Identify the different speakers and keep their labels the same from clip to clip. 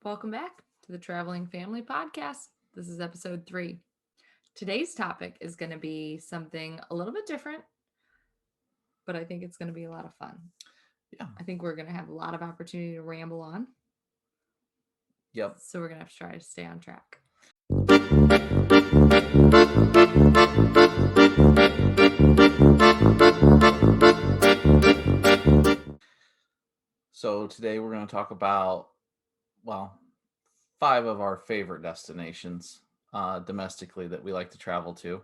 Speaker 1: Welcome back to the Traveling Family Podcast. This is episode 3. Today's topic is going to be something a little bit different, but I think it's going to be a lot of fun.
Speaker 2: Yeah.
Speaker 1: I think we're going to have a lot of opportunity to ramble on.
Speaker 2: Yep.
Speaker 1: So we're going to have to try to stay on track.
Speaker 2: So today we're going to talk about, 5 of our favorite destinations domestically that we like to travel to.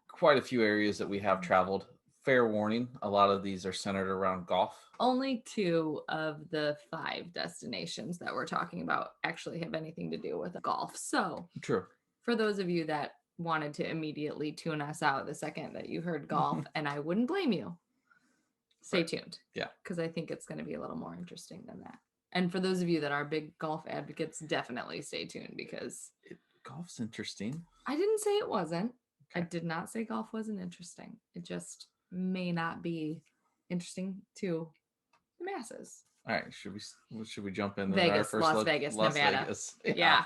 Speaker 2: Quite a few areas that we have traveled. Fair warning, a lot of these are centered around golf.
Speaker 1: Only 2 of the 5 destinations that we're talking about actually have anything to do with golf. So,
Speaker 2: True.
Speaker 1: For those of you that wanted to immediately tune us out the second that you heard golf, and I wouldn't blame you, stay tuned.
Speaker 2: Yeah.
Speaker 1: Because I think it's going to be a little more interesting than that. And for those of you that are big golf advocates, definitely stay tuned because
Speaker 2: golf's interesting.
Speaker 1: I didn't say it wasn't.
Speaker 2: Okay.
Speaker 1: I did not say golf wasn't interesting. It just may not be interesting to the masses.
Speaker 2: All right, should we jump in?
Speaker 1: Vegas,
Speaker 2: our first
Speaker 1: Las Vegas, Nevada.
Speaker 2: Vegas.
Speaker 1: Yeah.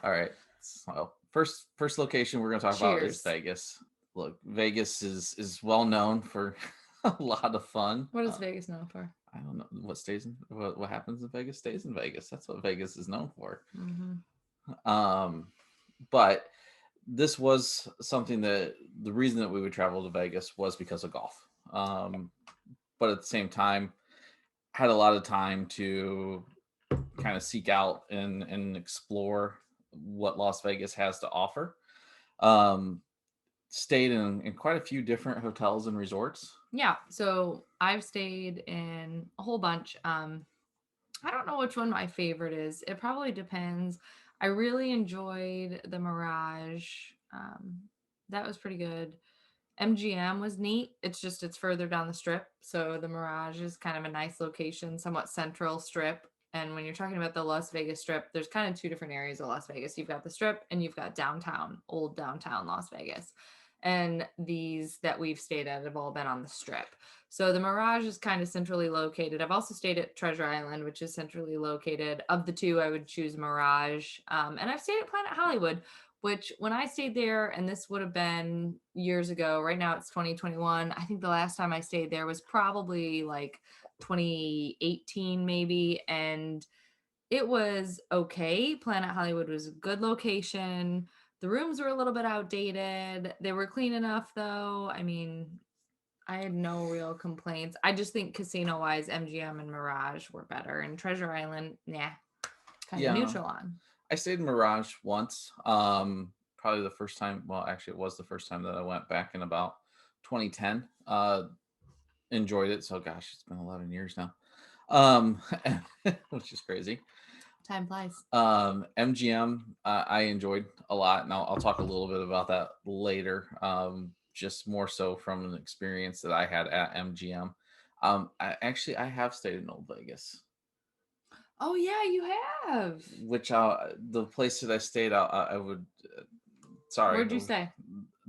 Speaker 2: All right. So first location we're going to talk about is
Speaker 1: Cheers.
Speaker 2: Vegas. Look, Vegas is well known for a lot of fun.
Speaker 1: What is Vegas known for?
Speaker 2: I don't know what happens in Vegas stays in Vegas. That's what Vegas is known for.
Speaker 1: Mm-hmm.
Speaker 2: But this was something that the reason that we would travel to Vegas was because of golf. But at the same time, had a lot of time to kind of seek out and explore what Las Vegas has to offer. Stayed in quite a few different hotels and resorts.
Speaker 1: Yeah, so I've stayed in a whole bunch. I don't know which one my favorite is. It probably depends. I really enjoyed the Mirage. That was pretty good. MGM was neat. It's further down the strip. So the Mirage is kind of a nice location, somewhat central strip. And when you're talking about the Las Vegas Strip, there's kind of 2 different areas of Las Vegas. You've got the Strip and you've got downtown, old downtown Las Vegas. And these that we've stayed at have all been on the Strip. So the Mirage is kind of centrally located. I've also stayed at Treasure Island, which is centrally located. Of the 2, I would choose Mirage. And I've stayed at Planet Hollywood, which when I stayed there, and this would have been years ago, right now it's 2021. I think the last time I stayed there was probably like 2018 maybe. And it was okay. Planet Hollywood was a good location. The rooms were a little bit outdated. They were clean enough though. I mean, I had no real complaints. I just think casino wise, MGM and Mirage were better. And Treasure Island, kind of neutral on.
Speaker 2: I stayed in Mirage once. Probably the first time. Well, actually, it was the first time that I went back in about 2010. Enjoyed it. So, gosh, it's been 11 years now, which is crazy.
Speaker 1: Time flies.
Speaker 2: MGM, I enjoyed a lot. Now I'll talk a little bit about that later. Just more so from an experience that I had at MGM. I have stayed in Old Vegas.
Speaker 1: Oh yeah, you have.
Speaker 2: Which the place that I stayed out, I would. Sorry.
Speaker 1: Where'd you stay?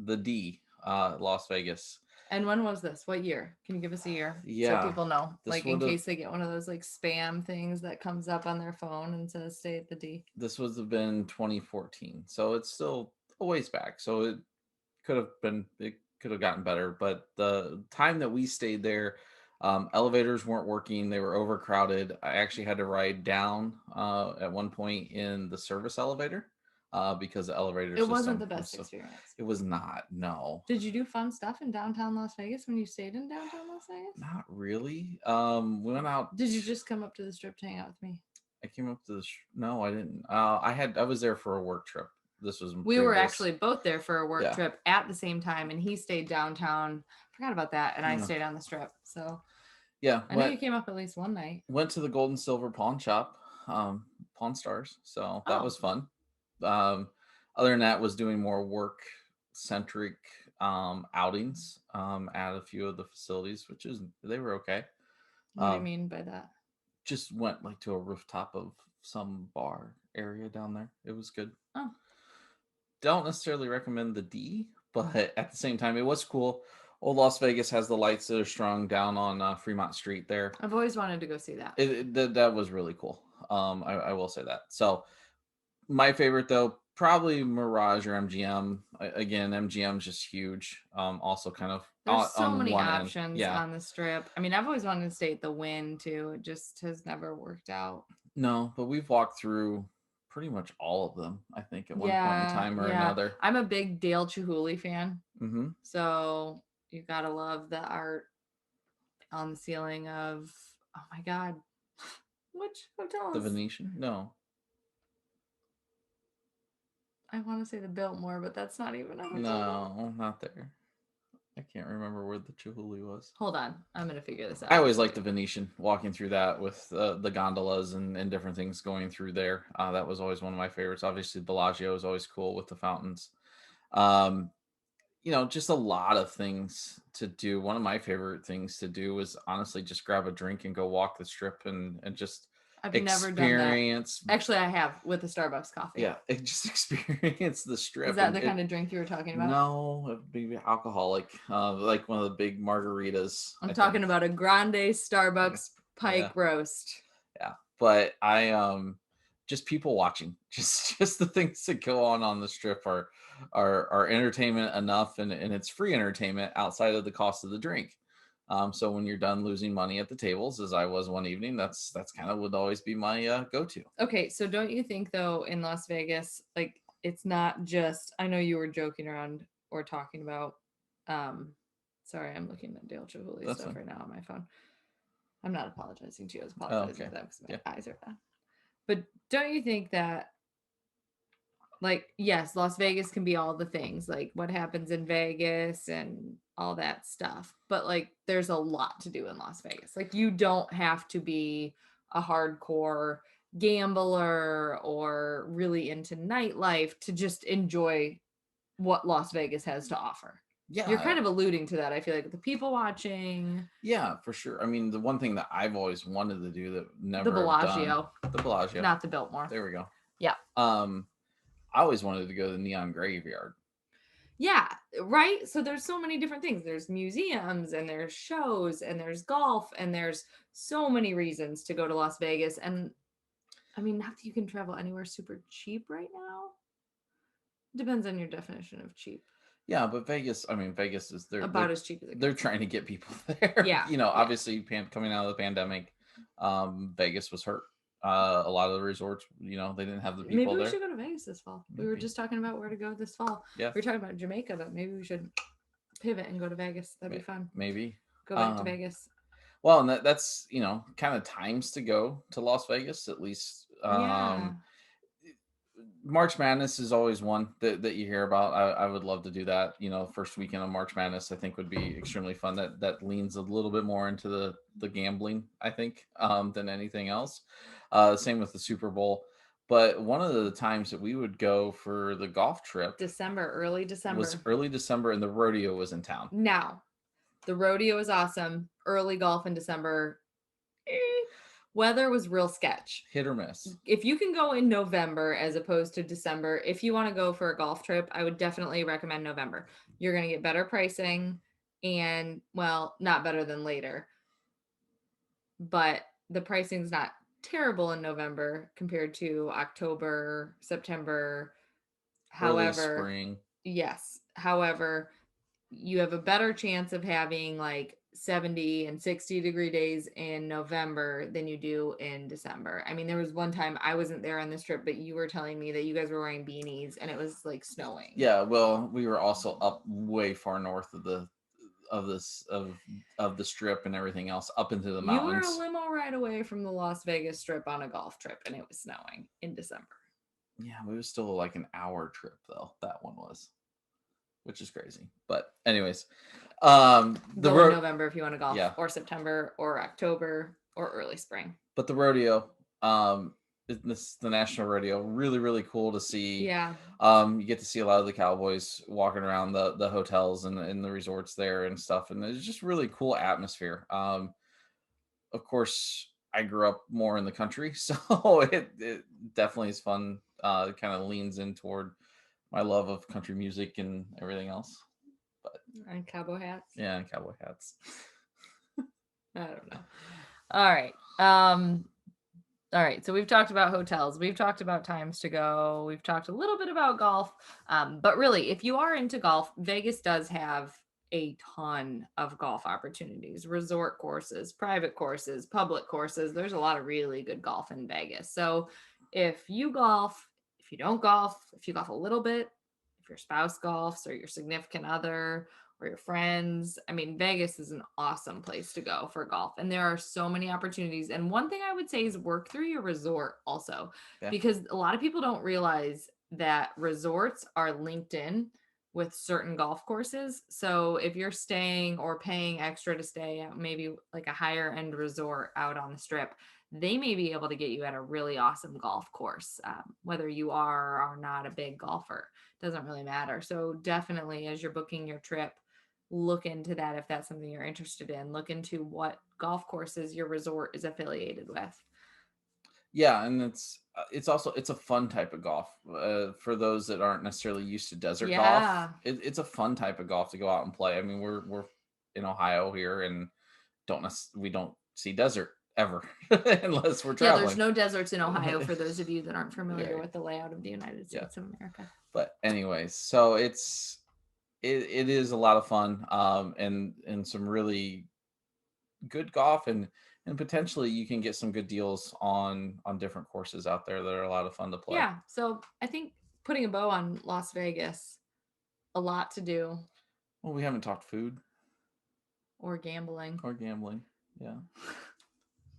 Speaker 2: The D, Las Vegas.
Speaker 1: And when was this? What year? Can you give us a year?
Speaker 2: Yeah.
Speaker 1: So people know. Like in case they get one of those like spam things that comes up on their phone and says stay at the D.
Speaker 2: This would have been 2014. So it's still a ways back. So it could have gotten better. But the time that we stayed there, elevators weren't working. They were overcrowded. I actually had to ride down at one point in the service elevator. Because the elevator
Speaker 1: it wasn't the best experience.
Speaker 2: It was not. No.
Speaker 1: Did you do fun stuff in downtown Las Vegas when you stayed in downtown Las Vegas?
Speaker 2: Not really. We went out.
Speaker 1: Did you just come up to the Strip to hang out with me?
Speaker 2: I came up to the. No, I didn't. I was there for a work trip. This was.
Speaker 1: We were actually both there for a work trip at the same time, and he stayed downtown. Forgot about that, and I stayed on the Strip. So.
Speaker 2: Yeah,
Speaker 1: I know you came up at least one night.
Speaker 2: Went to the Gold and Silver Pawn Shop, Pawn Stars. So that was fun. Other than that, was doing more work centric outings at a few of the facilities, they were okay.
Speaker 1: What do you mean by that?
Speaker 2: Just went like to a rooftop of some bar area down there. It was good.
Speaker 1: Oh,
Speaker 2: don't necessarily recommend the D, but at the same time, it was cool. Old Las Vegas has the lights that are strung down on Fremont Street there.
Speaker 1: I've always wanted to go see that.
Speaker 2: That was really cool. I will say that. So my favorite though, probably Mirage or MGM. Again, MGM's just huge. Also kind of
Speaker 1: There's so
Speaker 2: on
Speaker 1: many
Speaker 2: one end.
Speaker 1: options
Speaker 2: Yeah.
Speaker 1: on the strip. I mean, I've always wanted to stay at the Wynn too. It just has never worked out.
Speaker 2: No, but we've walked through pretty much all of them, I think, at one point in
Speaker 1: Yeah,
Speaker 2: time or
Speaker 1: yeah.
Speaker 2: another.
Speaker 1: I'm a big Dale Chihuly fan.
Speaker 2: Hmm.
Speaker 1: So you gotta love the art on the ceiling of, oh my God, which hotel
Speaker 2: The
Speaker 1: is,
Speaker 2: Venetian? No.
Speaker 1: I want to say the Biltmore, but that's not even a hotel.
Speaker 2: No, not there. I can't remember where the Chihuly was.
Speaker 1: Hold on, I'm gonna figure this
Speaker 2: I
Speaker 1: out.
Speaker 2: always liked the Venetian, walking through that with the gondolas and different things going through there. That was always one of my favorites. Obviously, Bellagio is always cool with the fountains. Um, just a lot of things to do. One of my favorite things to do was honestly just grab a drink and go walk the strip and just
Speaker 1: I've never done that.
Speaker 2: experience.
Speaker 1: Actually, I have with a Starbucks coffee.
Speaker 2: Yeah, just experience the strip.
Speaker 1: Is that the kind of drink you were talking about?
Speaker 2: No, it'd be alcoholic, like one of the big margaritas.
Speaker 1: I'm talking about a grande Starbucks pike
Speaker 2: Yeah.
Speaker 1: roast.
Speaker 2: Yeah, but I just people watching, just the things that go on the strip are entertainment enough, and it's free entertainment outside of the cost of the drink. So when you're done losing money at the tables, as I was one evening, that's kind of would always be my go-to.
Speaker 1: Okay, so don't you think though in Las Vegas, like it's not just, I know you were joking around or talking about, sorry, I'm looking at Dale Chihuly
Speaker 2: That's
Speaker 1: stuff
Speaker 2: fine.
Speaker 1: right now on my phone. I'm not apologizing to you, I was
Speaker 2: Oh,
Speaker 1: apologizing
Speaker 2: okay.
Speaker 1: to them because my
Speaker 2: Yeah.
Speaker 1: eyes are bad. But don't you think that, like, yes, Las Vegas can be all the things, like what happens in Vegas and all that stuff, but like there's a lot to do in Las Vegas. Like you don't have to be a hardcore gambler or really into nightlife to just enjoy what Las Vegas has to offer. You're
Speaker 2: Yeah.
Speaker 1: kind of alluding to that, I feel like, with the people watching.
Speaker 2: Yeah, for sure. I mean, the one thing that I've always wanted to do that
Speaker 1: The
Speaker 2: never have done,
Speaker 1: Bellagio,
Speaker 2: the Bellagio.
Speaker 1: not the Biltmore.
Speaker 2: There we go.
Speaker 1: Yeah.
Speaker 2: I always wanted to go to the Neon Graveyard.
Speaker 1: Yeah, right. So there's so many different things. There's museums and there's shows and there's golf and there's so many reasons to go to Las Vegas. And I mean, not that you can travel anywhere super cheap right now. Depends on your definition of cheap.
Speaker 2: Yeah, but Vegas, I mean, Vegas is
Speaker 1: About as cheap as it
Speaker 2: they're
Speaker 1: gets.
Speaker 2: trying to get people there.
Speaker 1: Yeah,
Speaker 2: Obviously, coming out of the pandemic, Vegas was hurt. A lot of the resorts, they didn't have the
Speaker 1: Maybe
Speaker 2: people
Speaker 1: we
Speaker 2: there.
Speaker 1: should go to Vegas this fall. We were
Speaker 2: Maybe.
Speaker 1: just talking about where to go this fall.
Speaker 2: Yeah.
Speaker 1: We were talking about Jamaica, but maybe we should pivot and go to Vegas. That'd be fun.
Speaker 2: Maybe.
Speaker 1: Go back to Vegas.
Speaker 2: Well, and that's kind of times to go to Las Vegas, at least.
Speaker 1: Yeah.
Speaker 2: March Madness is always one that you hear about. I would love to do that. First weekend of March Madness, I think would be extremely fun. That leans a little bit more into the gambling, I think, than anything else. Same with the Super Bowl. But one of the times that we would go for the golf trip,
Speaker 1: Early December.
Speaker 2: was early December, and the rodeo was in town.
Speaker 1: Now, the rodeo is awesome. Early golf in December. Weather was real sketch.
Speaker 2: Hit or miss.
Speaker 1: If you can go in November as opposed to December, if you want to go for a golf trip, I would definitely recommend November. You're going to get better pricing and, well, not better than later. But the pricing's not terrible in November compared to October, September.
Speaker 2: Early spring.
Speaker 1: Yes. However, you have a better chance of having like 70 and 60-degree days in November than you do in December. I mean, there was one time I wasn't there on this trip, but you were telling me that you guys were wearing beanies and it was like snowing.
Speaker 2: Yeah, well, we were also up way far north of the strip and everything else, up into the mountains.
Speaker 1: You were a limo ride away from the Las Vegas strip on a golf trip and it was snowing in December.
Speaker 2: Yeah, it was still like an hour trip though. That one was, which is crazy. But anyways,
Speaker 1: go in November if you want to golf, or September or October or early spring.
Speaker 2: But the rodeo, the National Rodeo, really, really cool to see.
Speaker 1: Yeah.
Speaker 2: You get to see a lot of the cowboys walking around the hotels and the resorts there and stuff, and it's just really cool atmosphere. Of course, I grew up more in the country, so it definitely is fun. It kind of leans in toward my love of country music and everything else. But
Speaker 1: And cowboy hats.
Speaker 2: yeah, and cowboy hats.
Speaker 1: I don't know. All right. All right. So we've talked about hotels. We've talked about times to go. We've talked a little bit about golf. But really, if you are into golf, Vegas does have a ton of golf opportunities, resort courses, private courses, public courses. There's a lot of really good golf in Vegas. So if you golf, if you don't golf, if you golf a little bit, if your spouse golfs or your significant other, or your friends. I mean, Vegas is an awesome place to go for golf. And there are so many opportunities. And one thing I would say is work through your resort also,
Speaker 2: Yeah.
Speaker 1: because a lot of people don't realize that resorts are linked in with certain golf courses. So if you're staying or paying extra to stay at maybe like a higher end resort out on the strip, they may be able to get you at a really awesome golf course, whether you are or are not a big golfer. Doesn't really matter. So definitely as you're booking your trip, look into that if that's something you're interested in. Look into what golf courses your resort is affiliated with.
Speaker 2: Yeah, and it's also it's a fun type of golf for those that aren't necessarily used to desert golf.
Speaker 1: Yeah.
Speaker 2: It's a fun type of golf to go out and play. I mean, we're in Ohio here, and we don't see desert ever unless we're
Speaker 1: Yeah, there's
Speaker 2: traveling.
Speaker 1: no deserts in Ohio for those of you that aren't familiar
Speaker 2: Right.
Speaker 1: with the layout of the United
Speaker 2: Yeah.
Speaker 1: States of America.
Speaker 2: But anyways, so it is a lot of fun, and some really good golf, and potentially you can get some good deals on different courses out there that are a lot of fun to play.
Speaker 1: Yeah. So I think putting a bow on Las Vegas, a lot to do,
Speaker 2: Well, we haven't talked food
Speaker 1: or gambling.
Speaker 2: or gambling. Yeah.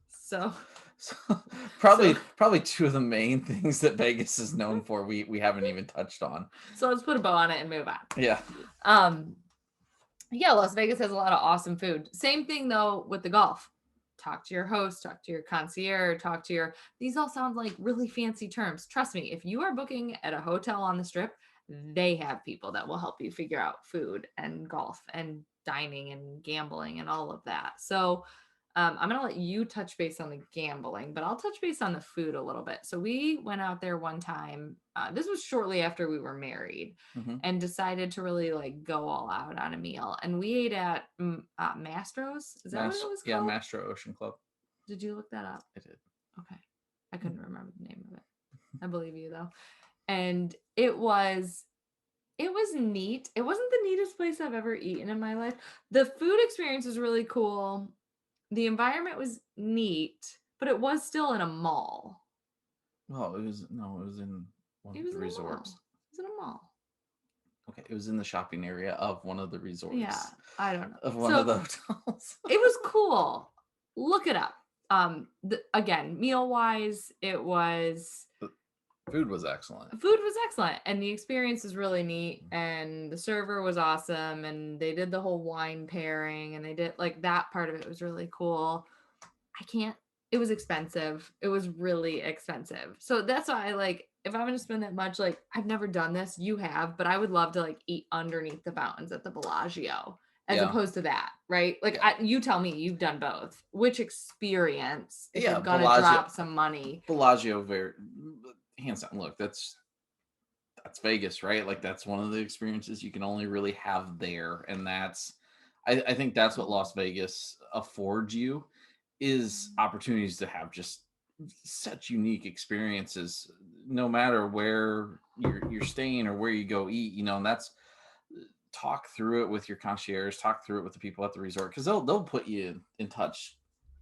Speaker 1: So
Speaker 2: So
Speaker 1: so
Speaker 2: probably two of the main things that Vegas is known for we haven't even touched on.
Speaker 1: so let's put a bow on it and move on.
Speaker 2: Yeah.
Speaker 1: Yeah, Las Vegas has a lot of awesome food. Same thing though with the golf. Talk to your host, talk to your concierge, talk to your, these all sound like really fancy terms. Trust me, if you are booking at a hotel on the strip, they have people that will help you figure out food and golf and dining and gambling and all of that. So I'm going to let you touch base on the gambling, but I'll touch base on the food a little bit. So we went out there one time. This was shortly after we were married,
Speaker 2: Mm-hmm.
Speaker 1: and decided to really like go all out on a meal. And we ate at Mastro's. Is that what it was
Speaker 2: Yeah,
Speaker 1: called?
Speaker 2: Mastro Ocean Club.
Speaker 1: Did you look that up?
Speaker 2: I did.
Speaker 1: Okay. I couldn't remember the name of it. I believe you though. And it was neat. It wasn't the neatest place I've ever eaten in my life. The food experience was really cool. The environment was neat, but it was still in a mall.
Speaker 2: Well, it was in one
Speaker 1: It
Speaker 2: of
Speaker 1: was
Speaker 2: the
Speaker 1: in a mall.
Speaker 2: resorts.
Speaker 1: It was in a mall.
Speaker 2: Okay, it was in the shopping area of one of the resorts.
Speaker 1: Yeah, I don't know.
Speaker 2: Of one of the hotels.
Speaker 1: It was cool. Look it up. Again, meal wise, it was
Speaker 2: Food was excellent.
Speaker 1: and the experience was really neat, and the server was awesome, and they did the whole wine pairing, and they did like that part of it was really cool. It was expensive. It was really expensive. So that's why I like, if I'm going to spend that much, like I've never done this, you have, but I would love to like eat underneath the fountains at the Bellagio as
Speaker 2: Yeah.
Speaker 1: opposed to that, right? Like you tell me, you've done both. Which experience, if
Speaker 2: Yeah,
Speaker 1: you're going to
Speaker 2: Bellagio-
Speaker 1: drop some money?
Speaker 2: Bellagio, very hands down. Look, that's Vegas, right? Like that's one of the experiences you can only really have there, and I think that's what Las Vegas affords you, is opportunities to have just such unique experiences, no matter where you're staying or where you go eat. And that's, talk through it with your concierge, talk through it with the people at the resort, because they'll put you in touch.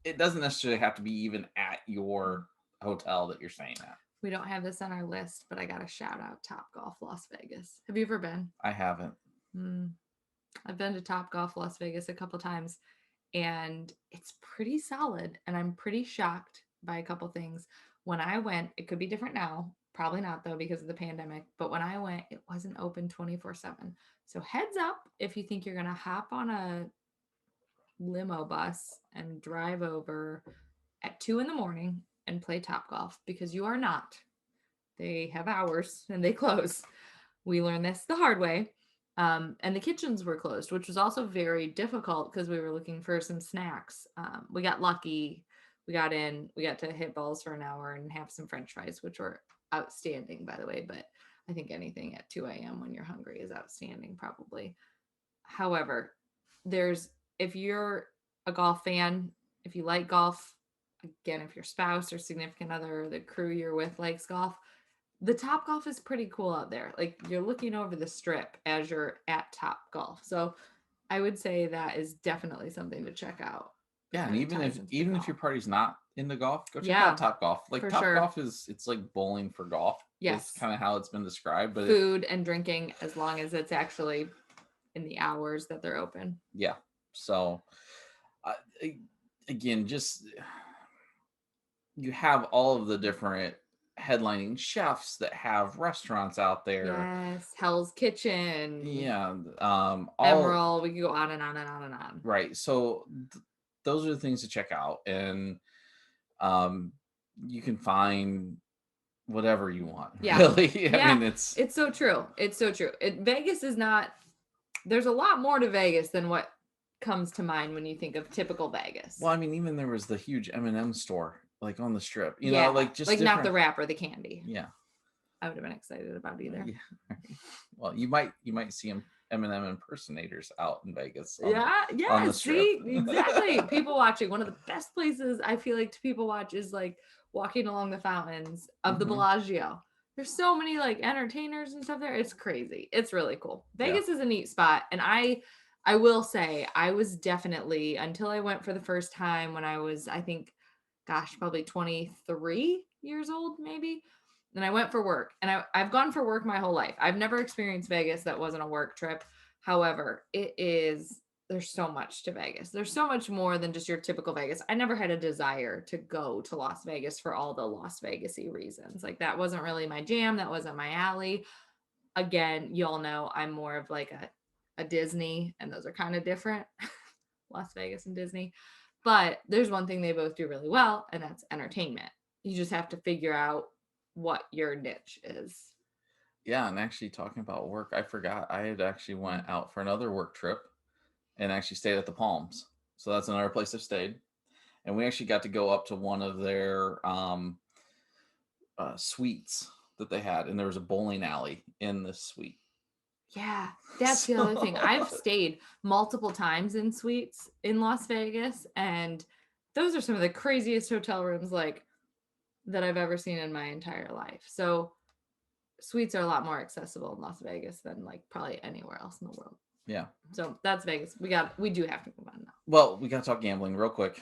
Speaker 2: It doesn't necessarily have to be even at your hotel that you're staying at.
Speaker 1: We don't have this on our list, but I got to shout out Top Golf Las Vegas. Have you ever been?
Speaker 2: I haven't.
Speaker 1: I've been to Top Golf Las Vegas a couple times, and it's pretty solid. And I'm pretty shocked by a couple things. When I went, it could be different now. Probably not though, because of the pandemic. But when I went, it wasn't open 24/7. So heads up if you think you're going to hop on a limo bus and drive over at 2 a.m. and play Top Golf, because you are not. They have hours and they close. We learned this the hard way. And the kitchens were closed, which was also very difficult because we were looking for some snacks. We got lucky. We got to hit balls for an hour and have some French fries, which were outstanding, by the way. But I think anything at 2 a.m. when you're hungry is outstanding, probably. However, there's if you're a golf fan, if you like golf, again, if your spouse or significant other, or the crew you're with likes golf, the Top Golf is pretty cool out there. Like you're looking over the strip as you're at Top Golf. So I would say that is definitely something to check out.
Speaker 2: Yeah, and
Speaker 1: Kind of ties into the
Speaker 2: even if
Speaker 1: golf.
Speaker 2: your party's not into golf, go check out
Speaker 1: Yeah,
Speaker 2: Top Golf. Like
Speaker 1: for
Speaker 2: Top
Speaker 1: sure.
Speaker 2: Golf it's like bowling for golf. Is
Speaker 1: Yes.
Speaker 2: kind of how it's been described, but
Speaker 1: Food and drinking as long as it's actually in the hours that they're open.
Speaker 2: yeah. So uh, again, just you have all of the different headlining chefs that have restaurants out there.
Speaker 1: Yes, Hell's Kitchen,
Speaker 2: Yeah, all
Speaker 1: Emerald. We could go on and on and on and on.
Speaker 2: right. So those are the things to check out, and um, you can find whatever you want.
Speaker 1: Yeah.
Speaker 2: Really, I
Speaker 1: Yeah,
Speaker 2: mean, it's
Speaker 1: it's so true. It's so true. Vegas is not. There's a lot more to Vegas than what comes to mind when you think of typical Vegas.
Speaker 2: well, I mean, even there was the huge M&M store like on the strip. You
Speaker 1: Yeah,
Speaker 2: know, like just
Speaker 1: like not the
Speaker 2: different.
Speaker 1: wrapper, the candy.
Speaker 2: Yeah,
Speaker 1: I would have been excited about either.
Speaker 2: yeah. Well, you might see M&M impersonators out in Vegas on
Speaker 1: Yeah,
Speaker 2: on
Speaker 1: yeah.
Speaker 2: the strip.
Speaker 1: See, exactly. People watching. One of the best places I feel like to people watch is like walking along the fountains of the
Speaker 2: Mhm.
Speaker 1: Bellagio. There's so many like entertainers and stuff there. It's crazy. It's really cool.
Speaker 2: Yeah.
Speaker 1: Vegas is a neat spot, and I will say I was definitely until I went for the first time when I was I think, gosh, probably 23 years old maybe. And I went for work, and I've gone for work my whole life. I've never experienced Vegas that wasn't a work trip. However, there's so much to Vegas. There's so much more than just your typical Vegas. I never had a desire to go to Las Vegas for all the Las Vegas-y reasons. Like that wasn't really my jam. That wasn't my alley. Again, you all know I'm more of like a Disney, and those are kind of different. Las Vegas and Disney. But there's one thing they both do really well, and that's entertainment. You just have to figure out what your niche is.
Speaker 2: Yeah, and actually talking about work, I forgot I had actually went out for another work trip and actually stayed at the Palms. So that's another place I've stayed. And we actually got to go up to one of their suites that they had, and there was a bowling alley in this suite.
Speaker 1: Yeah, that's the other thing. I've stayed multiple times in suites in Las Vegas, and those are some of the craziest hotel rooms like that I've ever seen in my entire life. So suites are a lot more accessible in Las Vegas than like probably anywhere else in the world.
Speaker 2: Yeah.
Speaker 1: So that's Vegas. We do have to move on now.
Speaker 2: Well, we got to talk gambling real quick.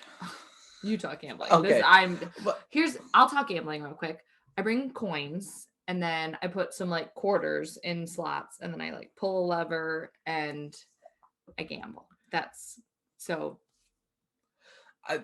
Speaker 1: You talk gambling.
Speaker 2: Okay.
Speaker 1: I'll talk gambling real quick. I bring coins and then I put some like quarters in slots and then I like pull a lever and I gamble. That's so.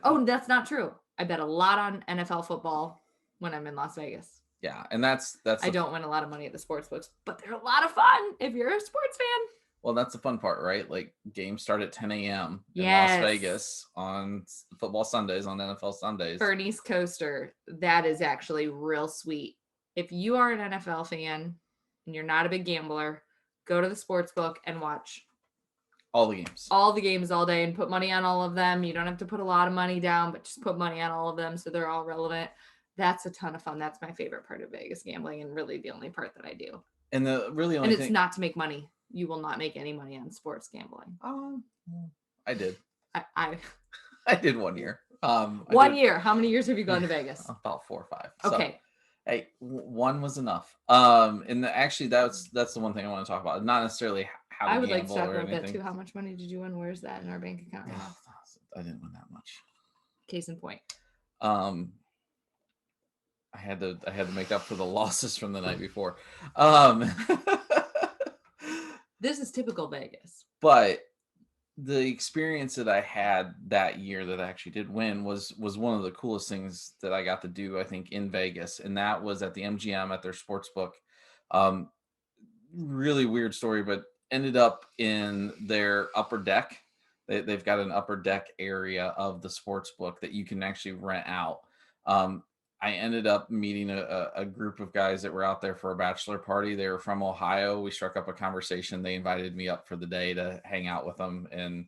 Speaker 1: Oh, that's not true. I bet a lot on NFL football when I'm in Las Vegas.
Speaker 2: Yeah, and that's
Speaker 1: I don't win a lot of money at the sports books, but they're a lot of fun if you're a sports fan.
Speaker 2: Well, that's the fun part, right? Like games start at 10 a.m. in
Speaker 1: Yes.
Speaker 2: Las Vegas on football Sundays, on NFL Sundays.
Speaker 1: For an East Coaster, that is actually real sweet. If you are an NFL fan and you're not a big gambler, go to the sports book and watch
Speaker 2: all the games
Speaker 1: all day and put money on all of them. You don't have to put a lot of money down, but just put money on all of them so they're all relevant. That's a ton of fun. That's my favorite part of Vegas gambling, and really the only part that I do.
Speaker 2: And the really only
Speaker 1: it's not to make money. You will not make any money on sports gambling.
Speaker 2: I did.
Speaker 1: I
Speaker 2: did 1 year.
Speaker 1: 1 year. How many years have you gone to Vegas?
Speaker 2: About 4 or 5.
Speaker 1: Okay.
Speaker 2: So, hey, one was enough. And actually, that's the one thing I want to talk about. Not necessarily how to
Speaker 1: I would
Speaker 2: gamble
Speaker 1: like to talk
Speaker 2: or
Speaker 1: about
Speaker 2: anything.
Speaker 1: that too. How much money did you win? Where's that in our bank account right now?
Speaker 2: I didn't win that much.
Speaker 1: Case in point.
Speaker 2: I had to make up for the losses from the night before.
Speaker 1: This is typical Vegas.
Speaker 2: But the experience that I had that year that I actually did win was one of the coolest things that I got to do, I think, in Vegas. And that was at the MGM at their sports book. Really weird story, but ended up in their upper deck. They've got an upper deck area of the sports book that you can actually rent out. I ended up meeting a group of guys that were out there for a bachelor party. They were from Ohio. We struck up a conversation. They invited me up for the day to hang out with them and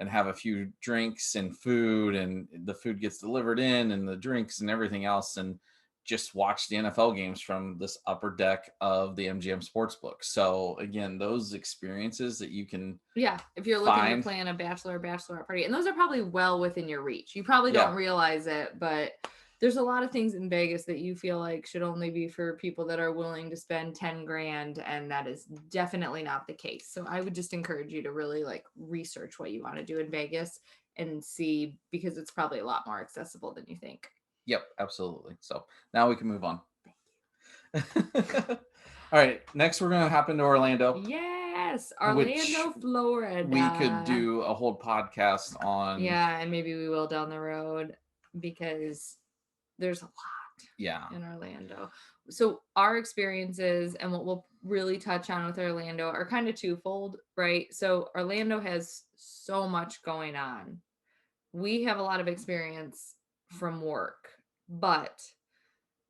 Speaker 2: have a few drinks and food, and the food gets delivered in and the drinks and everything else. And just watch the NFL games from this upper deck of the MGM Sportsbook. So again, those experiences that you can
Speaker 1: Yeah, if you're looking to
Speaker 2: find,
Speaker 1: plan a bachelor or bachelorette party, and those are probably well within your reach. You probably
Speaker 2: yeah,
Speaker 1: don't realize it, but there's a lot of things in Vegas that you feel like should only be for people that are willing to spend 10 grand, and that is definitely not the case. So I would just encourage you to really like research what you want to do in Vegas and see, because it's probably a lot more accessible than you think.
Speaker 2: yep, absolutely. So now we can move on. All right, next we're gonna hop into Orlando,
Speaker 1: Yes,
Speaker 2: which
Speaker 1: Orlando,
Speaker 2: we could
Speaker 1: Florida.
Speaker 2: do a whole podcast on.
Speaker 1: Yeah, and maybe we will down the road because there's a lot
Speaker 2: Yeah.
Speaker 1: in Orlando. So our experiences and what we'll really touch on with Orlando are kind of twofold, right? So Orlando has so much going on. We have a lot of experience from work, but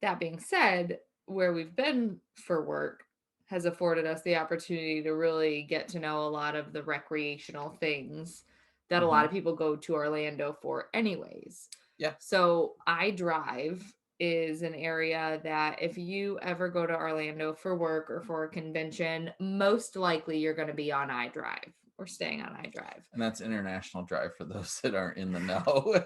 Speaker 1: that being said, where we've been for work has afforded us the opportunity to really get to know a lot of the recreational things that a lot
Speaker 2: Hmm.
Speaker 1: of people go to Orlando for, anyways.
Speaker 2: Yeah.
Speaker 1: So, iDrive is an area that if you ever go to Orlando for work or for a convention, most likely you're going to be on iDrive or staying on iDrive.
Speaker 2: And that's International Drive for those that aren't in the know.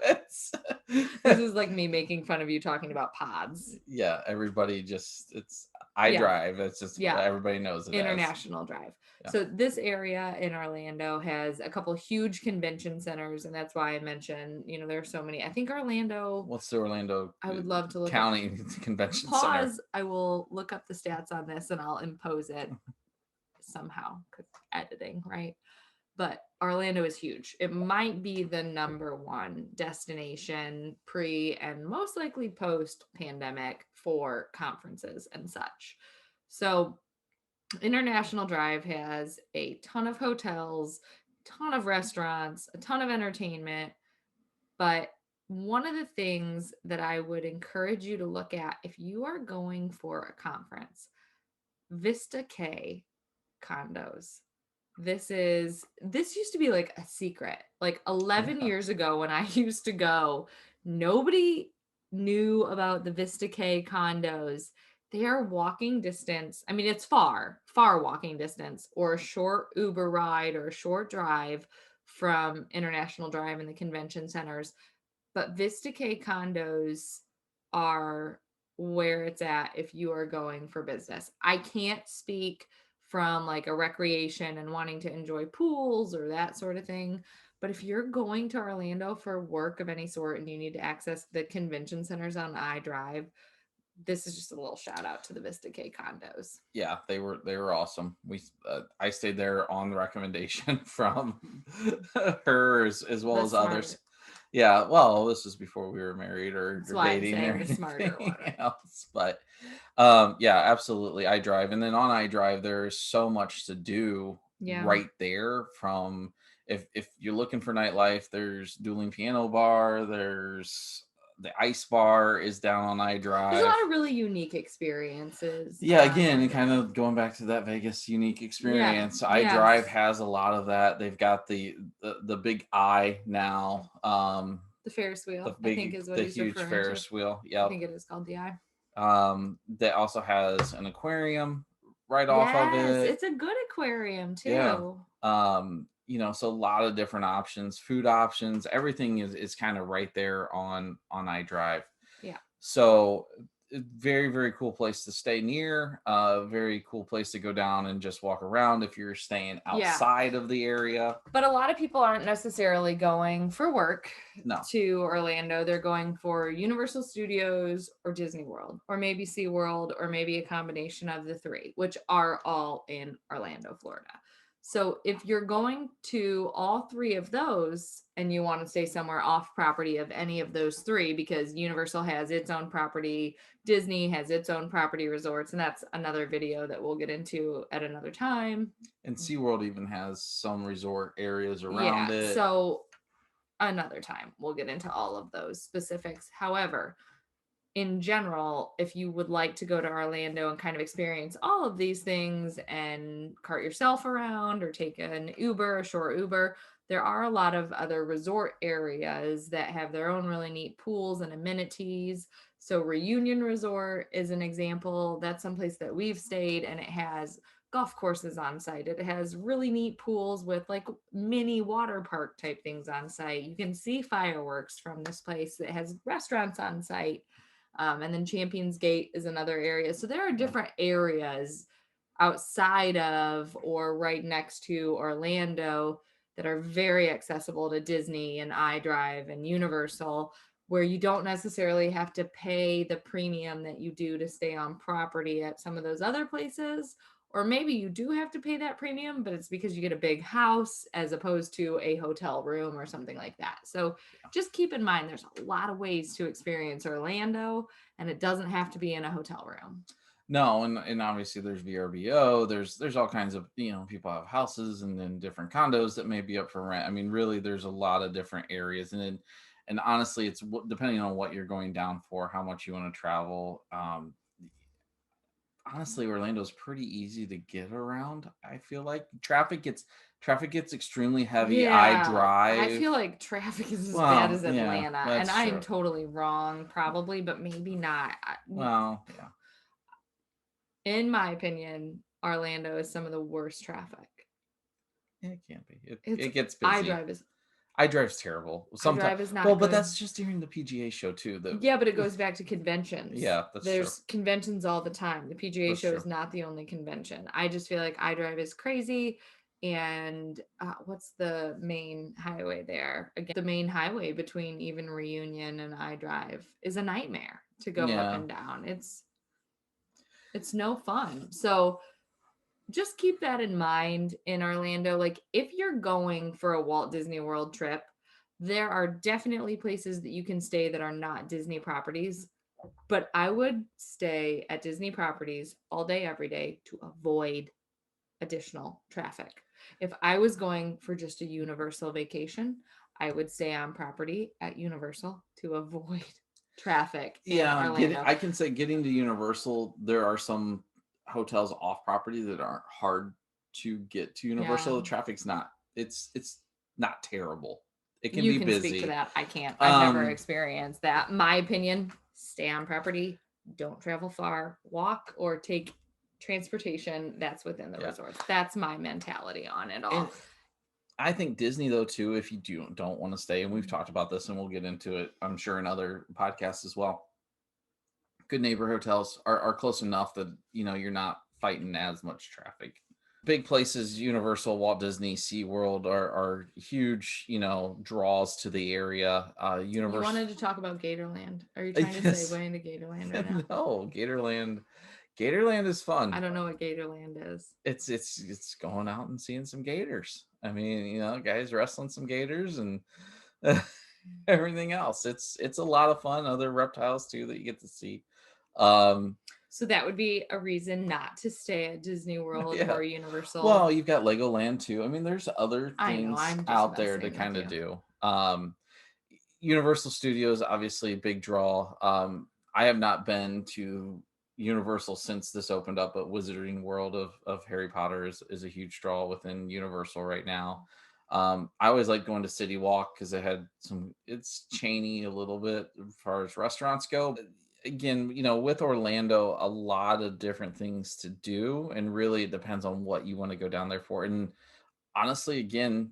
Speaker 1: This is like me making fun of you talking about pods.
Speaker 2: Yeah, everybody just it's
Speaker 1: Yeah.
Speaker 2: iDrive. It's just what
Speaker 1: Yeah.
Speaker 2: everybody knows it as.
Speaker 1: International Drive.
Speaker 2: Yeah.
Speaker 1: So this area in Orlando has a couple huge convention centers, and that's why I mentioned, there are so many. I think Orlando,
Speaker 2: What's the Orlando
Speaker 1: I would love to look up.
Speaker 2: County Convention Center?
Speaker 1: Pause. I will look up the stats on this and I'll impose it somehow because editing, right? But Orlando is huge. It might be the number one destination pre and most likely post pandemic for conferences and such. So International Drive has a ton of hotels, ton of restaurants, a ton of entertainment, but one of the things that I would encourage you to look at if you are going for a conference, Vista K condos. This used to be like a secret. Like 11
Speaker 2: Yeah.
Speaker 1: years ago when I used to go, nobody knew about the Vista K condos. They are walking distance. I mean, it's far, far walking distance, or a short Uber ride or a short drive from International Drive and the convention centers. But Vista K condos are where it's at if you are going for business. I can't speak from like a recreation and wanting to enjoy pools or that sort of thing. But if you're going to Orlando for work of any sort and you need to access the convention centers on iDrive, this is just a little shout out to the Vista K condos.
Speaker 2: Yeah, they were awesome. I stayed there on the recommendation from her as well
Speaker 1: The
Speaker 2: as
Speaker 1: smarter.
Speaker 2: others. Yeah, well, this was before we were married or
Speaker 1: That's why I'm
Speaker 2: dating or
Speaker 1: saying the smarter
Speaker 2: anything
Speaker 1: one.
Speaker 2: else. But yeah, absolutely. iDrive. And then on iDrive, there's so much to do
Speaker 1: Yeah.
Speaker 2: right there from if you're looking for nightlife, there's Dueling Piano Bar, there's the Ice Bar is down on
Speaker 1: There's a
Speaker 2: iDrive.
Speaker 1: lot of really unique experiences.
Speaker 2: Yeah, again, and
Speaker 1: on
Speaker 2: kind
Speaker 1: iDrive.
Speaker 2: of going back to that Vegas unique experience.
Speaker 1: Yes.
Speaker 2: iDrive has a lot of that. They've got the big eye now.
Speaker 1: The Ferris wheel,
Speaker 2: The
Speaker 1: I think is what
Speaker 2: the
Speaker 1: he's
Speaker 2: huge
Speaker 1: referring to.
Speaker 2: Ferris wheel.
Speaker 1: I
Speaker 2: Yep.
Speaker 1: think it is called the eye.
Speaker 2: That also has an aquarium right off of
Speaker 1: Yes,
Speaker 2: it.
Speaker 1: it's a good aquarium too.
Speaker 2: Yeah. So a lot of different options, food options, everything is kind of right there on iDrive.
Speaker 1: Yeah.
Speaker 2: So very, very cool place to stay near. Very cool place to go down and just walk around if you're staying outside of the area.
Speaker 1: But a lot of people aren't necessarily going for work
Speaker 2: No.
Speaker 1: to Orlando. They're going for Universal Studios or Disney World or maybe SeaWorld or maybe a combination of the three, which are all in Orlando, Florida. So if you're going to all three of those and you want to stay somewhere off property of any of those three, because Universal has its own property, Disney has its own property resorts, and that's another video that we'll get into at another time.
Speaker 2: And SeaWorld even has some resort areas around it.
Speaker 1: So another time we'll get into all of those specifics. However, in general, if you would like to go to Orlando and kind of experience all of these things and cart yourself around or take an Uber, a short Uber, there are a lot of other resort areas that have their own really neat pools and amenities. So Reunion Resort is an example. That's someplace that we've stayed, and it has golf courses on site. It has really neat pools with like mini water park type things on site. You can see fireworks from this place. It has restaurants on site. And then Champions Gate is another area. So there are different areas outside of or right next to Orlando that are very accessible to Disney and iDrive and Universal, where you don't necessarily have to pay the premium that you do to stay on property at some of those other places. Or maybe you do have to pay that premium, but it's because you get a big house as opposed to a hotel room or something like that. So just keep in mind there's a lot of ways to experience Orlando, and it doesn't have to be in a hotel room.
Speaker 2: No, and obviously there's VRBO. There's all kinds of, people have houses and then different condos that may be up for rent. I mean, really, there's a lot of different areas, and honestly, it's depending on what you're going down for, how much you want to travel. Honestly, Orlando's pretty easy to get around. I feel like traffic gets extremely heavy. I
Speaker 1: Yeah, I
Speaker 2: drive.
Speaker 1: feel like traffic is as bad
Speaker 2: Well,
Speaker 1: as
Speaker 2: yeah,
Speaker 1: Atlanta, and
Speaker 2: that's
Speaker 1: I'm
Speaker 2: true.
Speaker 1: totally wrong, probably, but maybe not.
Speaker 2: Well, yeah,
Speaker 1: In my opinion, Orlando is some of the worst traffic.
Speaker 2: it can't be. It
Speaker 1: It's
Speaker 2: it gets busy.
Speaker 1: iDrive is
Speaker 2: iDrive's terrible sometimes.
Speaker 1: iDrive is
Speaker 2: Well,
Speaker 1: not
Speaker 2: but
Speaker 1: good.
Speaker 2: that's just during the PGA show too.
Speaker 1: Yeah, but it goes back to conventions.
Speaker 2: Yeah, that's true.
Speaker 1: There's conventions all the time. The PGA
Speaker 2: That's
Speaker 1: show
Speaker 2: true.
Speaker 1: is not the only convention. I just feel like iDrive is crazy. And what's the main highway there? Again, the main highway between even Reunion and iDrive is a nightmare to go up
Speaker 2: Yeah.
Speaker 1: and down. It's no fun. So just keep that in mind in Orlando. Like, if you're going for a Walt Disney World trip, there are definitely places that you can stay that are not Disney properties, but I would stay at Disney properties all day, every day to avoid additional traffic. If I was going for just a Universal vacation, I would stay on property at Universal to avoid traffic in
Speaker 2: Yeah,
Speaker 1: Orlando.
Speaker 2: I can say getting to Universal, there are some hotels off property that aren't hard to get to Universal.
Speaker 1: Yeah.
Speaker 2: The traffic's not it's not terrible. It can
Speaker 1: You
Speaker 2: be
Speaker 1: can speak to
Speaker 2: busy.
Speaker 1: that. I can't. I've never
Speaker 2: Um
Speaker 1: experienced that. My opinion, stay on property, don't travel far, walk or take transportation that's within the
Speaker 2: yeah.
Speaker 1: resorts. That's my mentality on it
Speaker 2: And
Speaker 1: all.
Speaker 2: I think Disney though too, if you don't want to stay, and we've talked about this and we'll get into it, I'm sure in other podcasts as well. Good neighbor hotels are close enough that you're not fighting as much traffic. Big places, Universal, Walt Disney, SeaWorld are huge, draws to the area.
Speaker 1: You
Speaker 2: Universal.
Speaker 1: wanted to talk about Gatorland. Are you trying to
Speaker 2: Yes.
Speaker 1: segue into Gatorland right now?
Speaker 2: No, Gatorland is fun.
Speaker 1: I don't know what Gatorland is.
Speaker 2: It's going out and seeing some gators. I mean, guys wrestling some gators and everything else. It's a lot of fun. Other reptiles too that you get to see. Um,
Speaker 1: So that would be a reason not to stay at Disney World
Speaker 2: yeah.
Speaker 1: or Universal.
Speaker 2: Well, you've got Legoland too. I mean, there's other
Speaker 1: I know,
Speaker 2: things
Speaker 1: I'm just
Speaker 2: out there to
Speaker 1: messing with
Speaker 2: kind of
Speaker 1: you.
Speaker 2: do. Universal Studios, obviously a big draw. I have not been to Universal since this opened up, but Wizarding World of Harry Potter is a huge draw within Universal right now. I always like going to City Walk because it's chainy a little bit as far as restaurants go. But again, with Orlando, a lot of different things to do, and really it depends on what you want to go down there for. And honestly, again,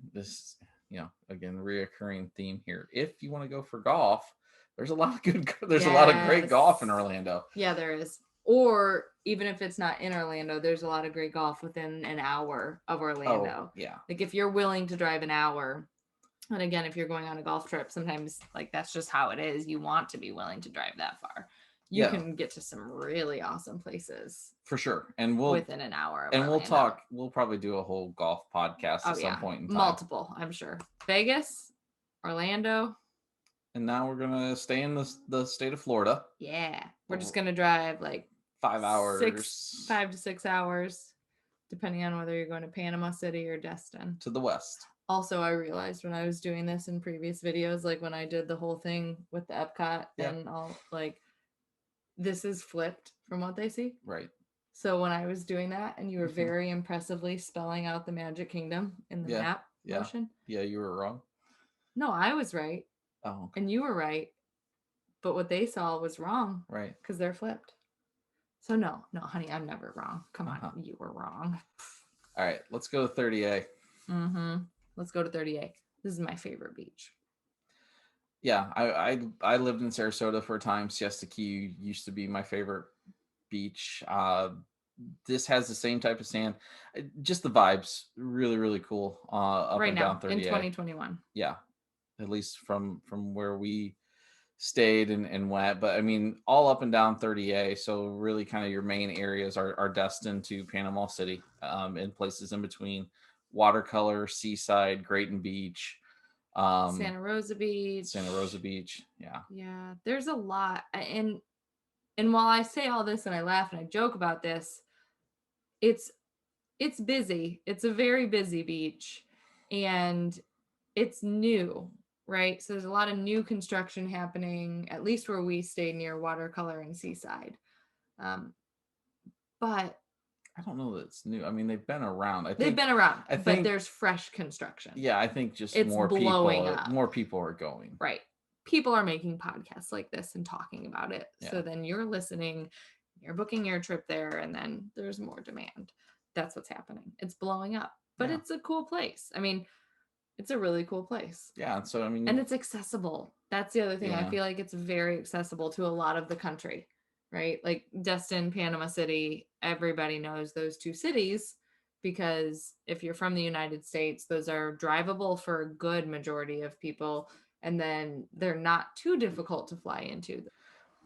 Speaker 2: again, reoccurring theme here. If you want to go for golf, there's a lot of great golf in
Speaker 1: Yes.
Speaker 2: Orlando.
Speaker 1: Yeah, there is. Or even if it's not in Orlando, there's a lot of great golf within an hour of
Speaker 2: Oh,
Speaker 1: Orlando.
Speaker 2: yeah.
Speaker 1: Like, if you're willing to drive an hour, and again, if you're going on a golf trip, sometimes like that's just how it is. You want to be willing to drive that far. You
Speaker 2: Yeah.
Speaker 1: can get to some really awesome places
Speaker 2: For sure. And
Speaker 1: within an hour of
Speaker 2: Orlando.
Speaker 1: Orlando.
Speaker 2: We'll probably do a whole golf podcast at some point in time.
Speaker 1: Multiple, I'm sure. Vegas, Orlando.
Speaker 2: And now we're gonna stay in the state of Florida.
Speaker 1: Yeah. We're just gonna drive like
Speaker 2: 5 hours
Speaker 1: 5 to 6 hours, depending on whether you're going to Panama City or Destin.
Speaker 2: to the west.
Speaker 1: Also, I realized when I was doing this in previous videos, like when I did the whole thing with the Epcot and all, like, this is flipped from what they see.
Speaker 2: Right.
Speaker 1: So when I was doing that and you were very impressively spelling out the Magic Kingdom in the map motion.
Speaker 2: Yeah, you were wrong.
Speaker 1: No, I was right.
Speaker 2: Oh. Okay.
Speaker 1: And you were right. but what they saw was wrong
Speaker 2: Right.
Speaker 1: because they're flipped. So no, no, honey, I'm never wrong. Come on,
Speaker 2: Uh-huh.
Speaker 1: you were wrong.
Speaker 2: All right, let's go to 30A.
Speaker 1: Mm-hmm. Let's go to 38. This is my favorite beach.
Speaker 2: Yeah, I lived in Sarasota for a time. Siesta Key used to be my favorite beach. This has the same type of sand. Just the vibes, really, really cool. Up
Speaker 1: Right
Speaker 2: and down
Speaker 1: now in
Speaker 2: 30A.
Speaker 1: 2021.
Speaker 2: Yeah, at least from where we stayed and went. But I mean, all up and down 30A. So really, kind of your main areas are Destin to Panama City, and places in between. Watercolor, Seaside, Grayton Beach, um,
Speaker 1: Santa Rosa
Speaker 2: Santa
Speaker 1: Beach.
Speaker 2: Rosa Beach. Yeah.
Speaker 1: Yeah, there's a lot. And while I say all this and I laugh and I joke about this, it's it's busy. It's a very busy beach and it's new, right? So there's a lot of new construction happening, at least where we stay near Watercolor and Seaside. Um, but
Speaker 2: I don't know that it's new. I mean, they've been around.
Speaker 1: they've been around,
Speaker 2: I
Speaker 1: but
Speaker 2: think,
Speaker 1: there's fresh construction.
Speaker 2: yeah, I think just
Speaker 1: It's blowing up,
Speaker 2: more people are going.
Speaker 1: right? People are making podcasts like this and talking about it.
Speaker 2: Yeah.
Speaker 1: So then you're listening, you're booking your trip there, and then there's more demand. That's what's happening. It's blowing up, but
Speaker 2: Yeah.
Speaker 1: it's a cool place. I mean, it's a really cool place.
Speaker 2: Yeah. So, I mean,
Speaker 1: And it's accessible. That's the other thing. I
Speaker 2: yeah.
Speaker 1: feel like it's very accessible to a lot of the country, right? Like Destin, Panama City, everybody knows those two cities because if you're from the United States, those are drivable for a good majority of people. And then they're not too difficult to fly into.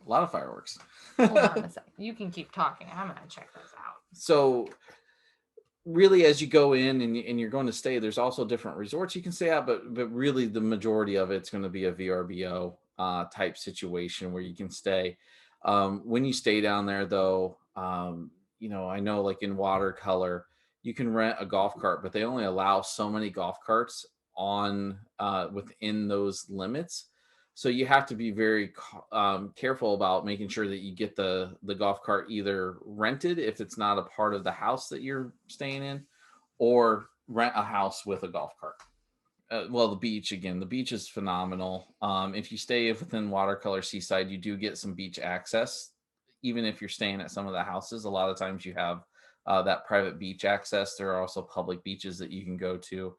Speaker 2: A lot of fireworks.
Speaker 1: Hold on a second. You can keep talking. I'm going to check this out.
Speaker 2: So, really, as you go in and you're going to stay, there's also different resorts you can stay at, but really the majority of it's going to be a VRBO type situation where you can stay. When you stay down there, though, I know like in Watercolor, you can rent a golf cart, but they only allow so many golf carts on within those limits. So you have to be very careful about making sure that you get the golf cart either rented if it's not a part of the house that you're staying in, or rent a house with a golf cart. Well, the beach again. The beach is phenomenal. If you stay within Watercolor Seaside, you do get some beach access. Even if you're staying at some of the houses, a lot of times you have that private beach access. There are also public beaches that you can go to.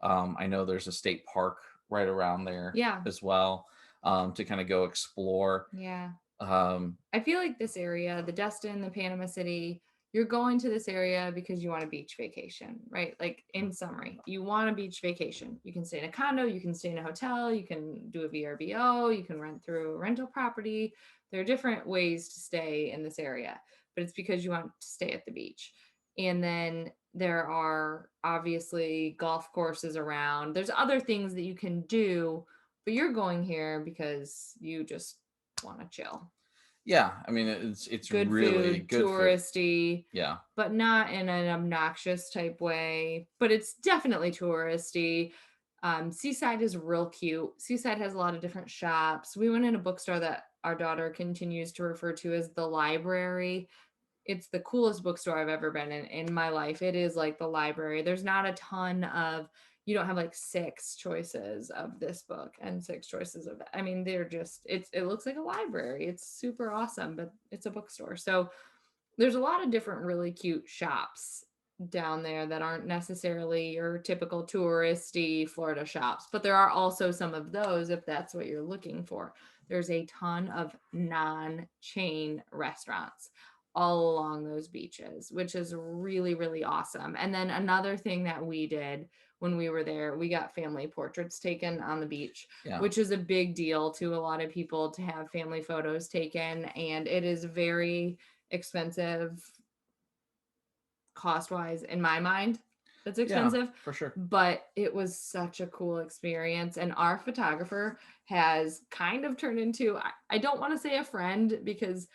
Speaker 2: I know there's a state park right around there,
Speaker 1: Yeah,
Speaker 2: as well, to kind of go explore.
Speaker 1: yeah.
Speaker 2: Um,
Speaker 1: I feel like this area, the Destin, the Panama City, you're going to this area because you want a beach vacation, right? Like in summary, you want a beach vacation. You can stay in a condo, you can stay in a hotel, you can do a VRBO, you can rent through a rental property. There are different ways to stay in this area, but it's because you want to stay at the beach. And then there are obviously golf courses around. There's other things that you can do, but you're going here because you just want to chill.
Speaker 2: yeah, I mean it's
Speaker 1: Good
Speaker 2: really
Speaker 1: food,
Speaker 2: good food.
Speaker 1: touristy,
Speaker 2: Yeah,
Speaker 1: but not in an obnoxious type way. But it's definitely touristy. Seaside is real cute. Seaside has a lot of different shops. We went in a bookstore that our daughter continues to refer to as the library. It's the coolest bookstore I've ever been in my life. It is like the library. There's not a ton of, you don't have like six choices of this book and six choices of that. I mean, they're just it looks like a library. It's super awesome, but it's a bookstore. So there's a lot of different really cute shops down there that aren't necessarily your typical touristy Florida shops, but there are also some of those if that's what you're looking for. There's a ton of non-chain restaurants all along those beaches, which is really, really awesome. And then another thing that we did when we were there, we got family portraits taken on the beach,
Speaker 2: yeah,
Speaker 1: which is a big deal to a lot of people to have family photos taken. And it is very expensive cost wise in my mind. It's
Speaker 2: yeah,
Speaker 1: expensive,
Speaker 2: for sure.
Speaker 1: but it was such a cool experience. And our photographer has kind of turned into, I don't want to say a friend because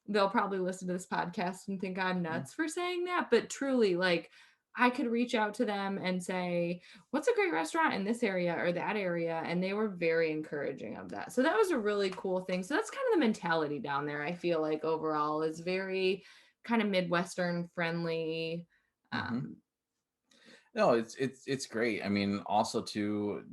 Speaker 1: they'll probably listen to this podcast and think I'm
Speaker 2: Yeah.
Speaker 1: nuts for saying that, but truly, like, I could reach out to them and say, what's a great restaurant in this area or that area? And they were very encouraging of that. So that was a really cool thing. So that's kind of the mentality down there. I feel like overall is very kind of Midwestern friendly.
Speaker 2: Hmm.
Speaker 1: Um,
Speaker 2: No, it's great. I mean, also too,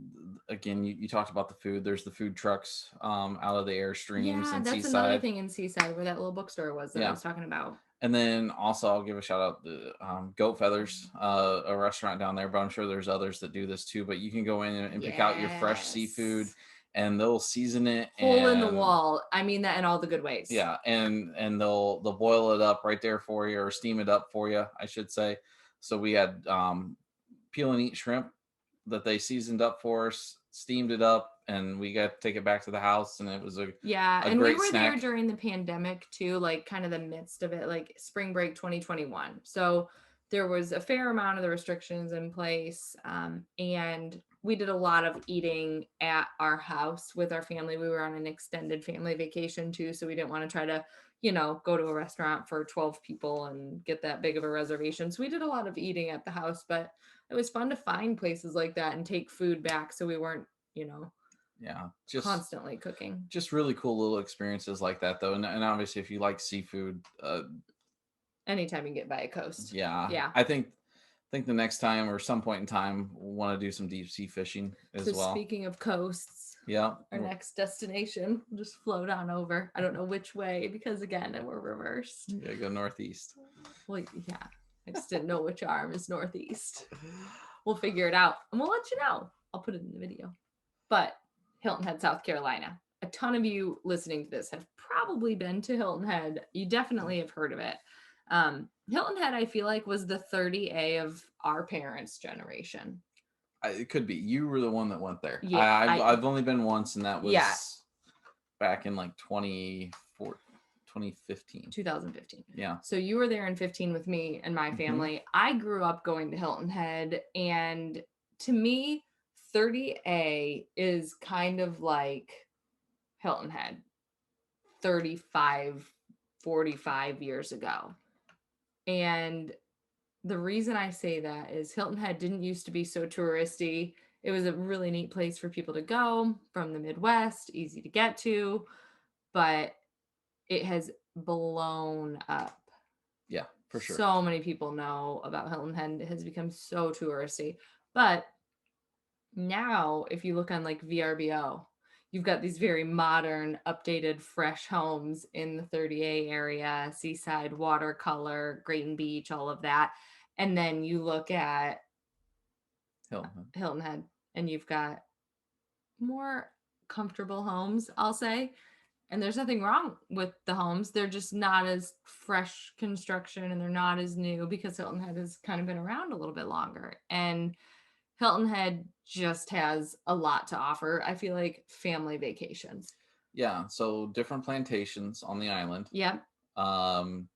Speaker 2: again, you talked about the food. There's the food trucks out of the Airstreams
Speaker 1: Yeah,
Speaker 2: and
Speaker 1: that's another
Speaker 2: Seaside.
Speaker 1: thing in Seaside where that little bookstore was that I
Speaker 2: Yeah.
Speaker 1: was talking about.
Speaker 2: And then also I'll give a shout out the Goat Feathers, a restaurant down there, but I'm sure there's others that do this too. But you can go in and pick out your fresh seafood,
Speaker 1: Yes.
Speaker 2: and they'll season it,
Speaker 1: Hole in the
Speaker 2: and
Speaker 1: wall. I mean that in all the good ways.
Speaker 2: yeah, and they'll boil it up right there for you, or steam it up for you, I should say. So we had peel and eat shrimp that they seasoned up for us, steamed it up, and we got to take it back to the house, and it was
Speaker 1: Yeah,
Speaker 2: a
Speaker 1: and we
Speaker 2: great
Speaker 1: were there
Speaker 2: snack.
Speaker 1: during the pandemic too, like kind of the midst of it, like spring break 2021. So there was a fair amount of the restrictions in place, and we did a lot of eating at our house with our family. We were on an extended family vacation too, so we didn't want to try to, go to a restaurant for 12 people and get that big of a reservation. So we did a lot of eating at the house, but it was fun to find places like that and take food back so we weren't, you know,
Speaker 2: Yeah,
Speaker 1: constantly cooking.
Speaker 2: just really cool little experiences like that though, and obviously if you like seafood,
Speaker 1: Anytime you get by a coast.
Speaker 2: yeah,
Speaker 1: Yeah.
Speaker 2: I think the next time or some point in time we'll want to do some deep sea fishing
Speaker 1: So
Speaker 2: as well.
Speaker 1: speaking of coasts,
Speaker 2: Yeah,
Speaker 1: our next destination, we'll just float on over. I don't know which way because again, we're reversed.
Speaker 2: you gotta go northeast.
Speaker 1: Well, yeah. I just didn't know which arm is northeast. We'll figure it out and we'll let you know. I'll put it in the video. But Hilton Head, South Carolina. A ton of you listening to this have probably been to Hilton Head. You definitely have heard of it. Hilton Head, I feel like, was the 30A of our parents' generation.
Speaker 2: It could be you were the one that went there.
Speaker 1: Yeah,
Speaker 2: I've only been once, and that
Speaker 1: yeah,
Speaker 2: was back in like 2015.
Speaker 1: 2015.
Speaker 2: Yeah.
Speaker 1: So you were there in 15 with me and my
Speaker 2: Hmm.
Speaker 1: family. I grew up going to Hilton Head, and to me, 30A is kind of like Hilton Head 35, 45 years ago. And the reason I say that is Hilton Head didn't used to be so touristy. It was a really neat place for people to go from the Midwest, easy to get to, but it has blown up.
Speaker 2: Yeah, for sure.
Speaker 1: So many people know about Hilton Head. It has become so touristy. But now, if you look on like VRBO, you've got these very modern, updated, fresh homes in the 30A area, seaside, watercolor, Grayton Beach, all of that. And then you look at Hilton Head and you've got more comfortable homes, I'll say. And there's nothing wrong with the homes. They're just not as fresh construction and they're not as new because Hilton Head has kind of been around a little bit longer. And Hilton Head just has a lot to offer. I feel like family vacations.
Speaker 2: Yeah, so different plantations on the island.
Speaker 1: Yep.
Speaker 2: Um,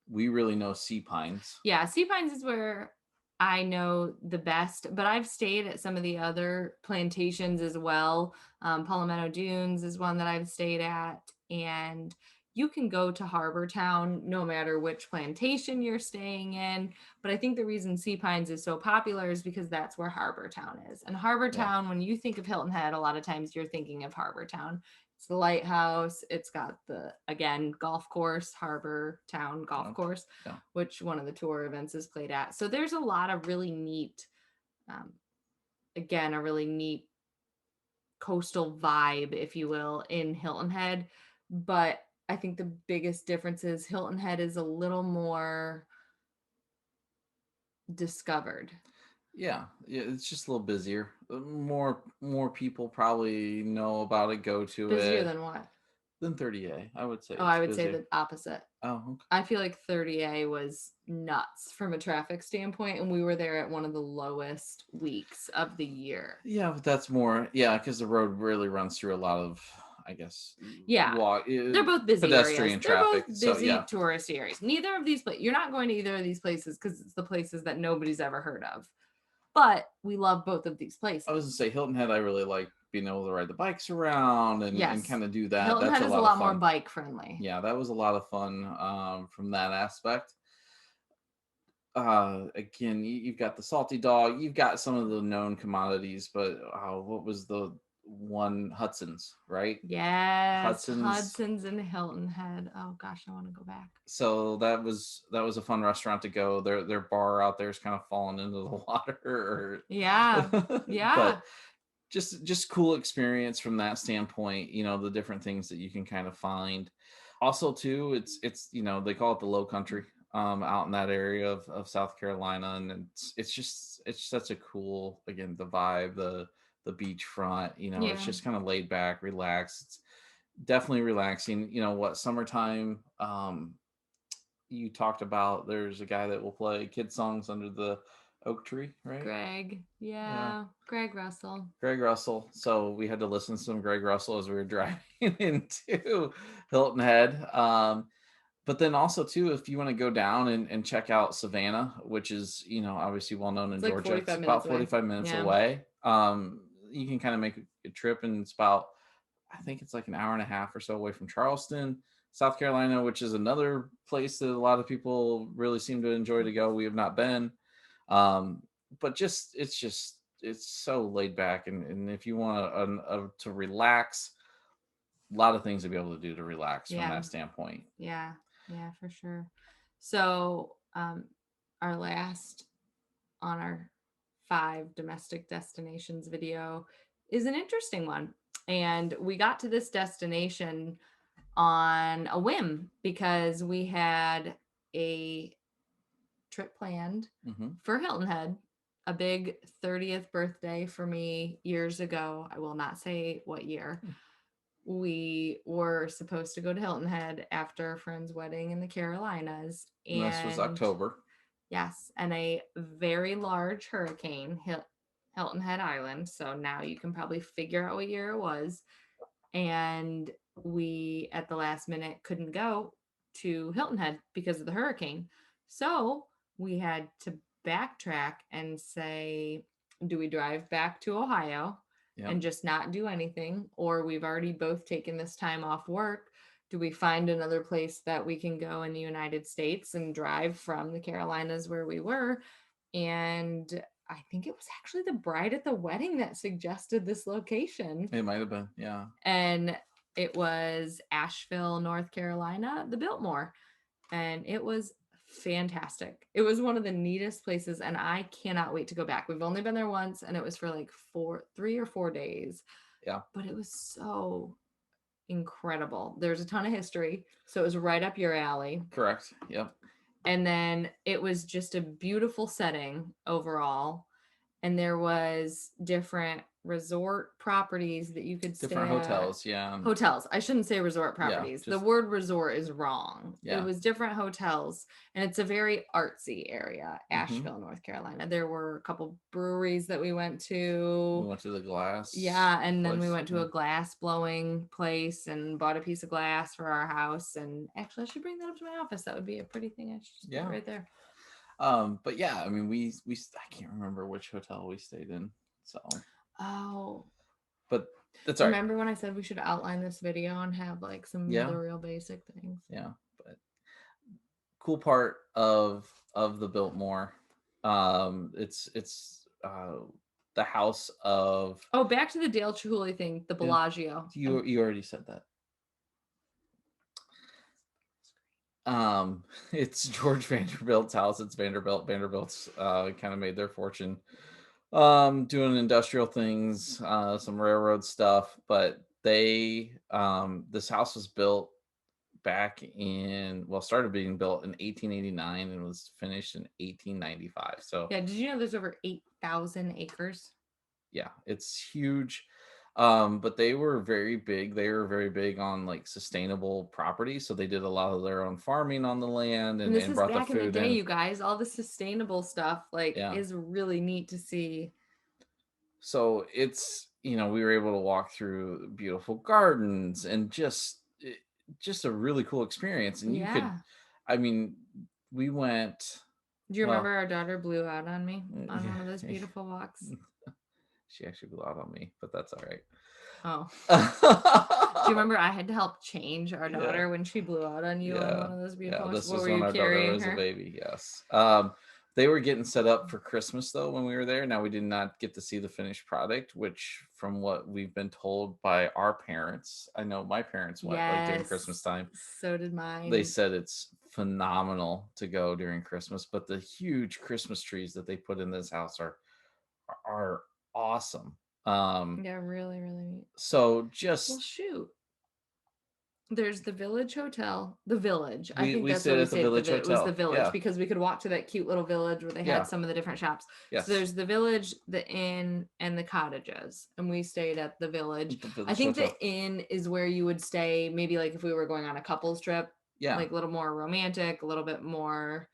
Speaker 2: we really know sea pines.
Speaker 1: Yeah, Sea Pines is where I know the best, but I've stayed at some of the other plantations as well. Palmetto Dunes is one that I've stayed at, and you can go to Harbor Town no matter which plantation you're staying in. But I think the reason Sea Pines is so popular is because that's where Harbor Town is. And Harbor
Speaker 2: Yeah.
Speaker 1: Town, when you think of Hilton Head, a lot of times you're thinking of Harbor Town. It's the lighthouse. It's got the, again, golf course, Harbor Town Golf Course,
Speaker 2: Yeah.
Speaker 1: which one of the tour events is played at. So there's a lot of really neat, um, again, a really neat coastal vibe, if you will, in Hilton Head. But I think the biggest difference is Hilton Head is a little more discovered.
Speaker 2: Yeah, it's just a little busier. More people probably know about it, go to
Speaker 1: Busier
Speaker 2: it
Speaker 1: than what?
Speaker 2: than 30A. I would say
Speaker 1: Oh,
Speaker 2: it's
Speaker 1: I would say
Speaker 2: busier.
Speaker 1: the opposite.
Speaker 2: Oh, okay.
Speaker 1: I feel like 30A was nuts from a traffic standpoint, and we were there at one of the lowest weeks of the year.
Speaker 2: Yeah, but that's more, yeah, because the road really runs through a lot of, I guess,
Speaker 1: Yeah,
Speaker 2: walk,
Speaker 1: they're both busy
Speaker 2: pedestrian
Speaker 1: areas. They're
Speaker 2: traffic.
Speaker 1: both
Speaker 2: So
Speaker 1: busy
Speaker 2: yeah,
Speaker 1: tourist areas. Neither of these, you're not going to either of these places because it's the places that nobody's ever heard of. But we love both of these places.
Speaker 2: I was gonna say Hilton Head. I really like being able to ride the bikes around and
Speaker 1: Yes.
Speaker 2: kind of do that.
Speaker 1: Hilton
Speaker 2: That's
Speaker 1: Head
Speaker 2: a
Speaker 1: is a
Speaker 2: lot
Speaker 1: lot
Speaker 2: of
Speaker 1: more
Speaker 2: fun.
Speaker 1: bike friendly.
Speaker 2: Yeah, that was a lot of fun from that aspect. Again, you've got the salty dog, you've got some of the known commodities, but what was the one Hudson's, right?
Speaker 1: Yes,
Speaker 2: Hudson's.
Speaker 1: Hudson's and Hilton Head. Oh gosh, I want to go back.
Speaker 2: So that was a fun restaurant to go. Their bar out there is kind of fallen into the water,
Speaker 1: Yeah.
Speaker 2: but
Speaker 1: Yeah.
Speaker 2: just cool experience from that standpoint. The different things that you can kind of find. Also, too, it's they call it the Low Country, out in that area of South Carolina, and it's such a cool, again, the vibe, the beachfront. It's
Speaker 1: Yeah.
Speaker 2: just kind of laid back, relaxed. It's definitely relaxing. What summertime. You talked about, there's a guy that will play kid songs under the oak tree, right?
Speaker 1: Greg.
Speaker 2: Yeah.
Speaker 1: Yeah. Greg Russell.
Speaker 2: Greg Russell. So we had to listen to some Greg Russell as we were driving into Hilton Head. But then also too, if you want to go down and check out Savannah, which is, obviously well known in
Speaker 1: It's like
Speaker 2: Georgia, it's
Speaker 1: 45
Speaker 2: about
Speaker 1: minutes away.
Speaker 2: 45 minutes
Speaker 1: Yeah.
Speaker 2: away. You can kind of make a trip, and it's about, I think it's like an hour and a half or so away from Charleston, South Carolina, which is another place that a lot of people really seem to enjoy to go. We have not been. Um, but it's so laid back, and if you want to relax, a lot of things to be able to do to relax from
Speaker 1: Yeah.
Speaker 2: that standpoint.
Speaker 1: Yeah. Yeah, for sure. So, our last on our 5 domestic destinations video is an interesting one. And we got to this destination on a whim because we had a trip planned
Speaker 2: Mm-hmm.
Speaker 1: for Hilton Head, a big 30th birthday for me years ago. I will not say what year. We were supposed to go to Hilton Head after a friend's wedding in the Carolinas.
Speaker 2: And this was
Speaker 1: And
Speaker 2: October.
Speaker 1: yes, and a very large hurricane hit Hilton Head Island. So now you can probably figure out what year it was. And we, at the last minute, couldn't go to Hilton Head because of the hurricane. So we had to backtrack and say, do we drive back to Ohio
Speaker 2: Yep.
Speaker 1: and just not do anything? Or we've already both taken this time off work. Do we find another place that we can go in the United States and drive from the Carolinas where we were? And I think it was actually the bride at the wedding that suggested this location.
Speaker 2: It might have been, yeah.
Speaker 1: And it was Ashville, North Carolina, the Biltmore. And it was fantastic. It was one of the neatest places, and I cannot wait to go back. We've only been there once, and it was for like 3 or 4 days.
Speaker 2: Yeah.
Speaker 1: But it was so incredible. There's a ton of history, so it was right up your alley.
Speaker 2: Correct. Yep.
Speaker 1: And then it was just a beautiful setting overall. And there was different resort properties that you could stay
Speaker 2: Different
Speaker 1: at.
Speaker 2: hotels, yeah.
Speaker 1: Hotels. I shouldn't say resort properties. The word resort is wrong.
Speaker 2: Yeah.
Speaker 1: It was different hotels, and it's a very artsy area, Asheville, North Carolina. There were a couple breweries that we went to.
Speaker 2: We went to the glass.
Speaker 1: Yeah, and then we went to a glass blowing place and bought a piece of glass for our house. And actually, I should bring that up to my office. That would be a pretty thing. I should just put right there.
Speaker 2: But yeah, I mean, we I can't remember which hotel we stayed in. So.
Speaker 1: Oh.
Speaker 2: But that's all right.
Speaker 1: Remember when I said we should outline this video and have like some of the real basic things?
Speaker 2: Yeah, but cool part of the Biltmore, it's the house of.
Speaker 1: Oh, back to the Dale Chihuly thing, the Bellagio.
Speaker 2: You already said that. It's George Vanderbilt's house. It's Vanderbilt's kind of made their fortune doing industrial things, some railroad stuff, but they this house was built back started being built in 1889 and was finished in 1895. So
Speaker 1: yeah, did you know there's over 8,000 acres?
Speaker 2: Yeah, it's huge. But they were very big. They were very big on like sustainable property, so they did a lot of their own farming on the land, and
Speaker 1: this is
Speaker 2: brought
Speaker 1: back
Speaker 2: the food
Speaker 1: in the day, you guys. All the sustainable stuff is really neat to see.
Speaker 2: So it's, we were able to walk through beautiful gardens and just a really cool experience. And you could, I mean, we went.
Speaker 1: Do you remember our daughter blew out on me on one of those beautiful walks?
Speaker 2: She actually blew out on me, but that's all right.
Speaker 1: Oh. Do you remember I had to help change our daughter when she blew out on you on one of those beautiful walks?
Speaker 2: This was when our daughter was a baby, yes. They were getting set up for Christmas though when we were there. Now we did not get to see the finished product, which from what we've been told by our parents, I know my parents went like during Christmas
Speaker 1: Yes,
Speaker 2: time.
Speaker 1: so did
Speaker 2: They
Speaker 1: mine.
Speaker 2: said it's phenomenal to go during Christmas, but the huge Christmas trees that they put in this house are awesome. Um
Speaker 1: Yeah, really, really neat.
Speaker 2: so
Speaker 1: Well,
Speaker 2: just
Speaker 1: shoot. There's the Village Hotel. The Village. I think
Speaker 2: we
Speaker 1: that's what
Speaker 2: stayed
Speaker 1: we
Speaker 2: at the
Speaker 1: stayed at.
Speaker 2: Village
Speaker 1: It was the
Speaker 2: Hotel.
Speaker 1: Village
Speaker 2: Yeah.
Speaker 1: because we could walk to that cute little village where they had
Speaker 2: Yeah.
Speaker 1: some of the different shops. So
Speaker 2: Yes.
Speaker 1: there's the Village, the Inn, and the cottages, and we stayed at the Village.
Speaker 2: The
Speaker 1: I
Speaker 2: Village
Speaker 1: think the
Speaker 2: Hotel.
Speaker 1: Inn is where you would stay, maybe like if we were going on a couples trip,
Speaker 2: Yeah.
Speaker 1: like a little more romantic, a little bit more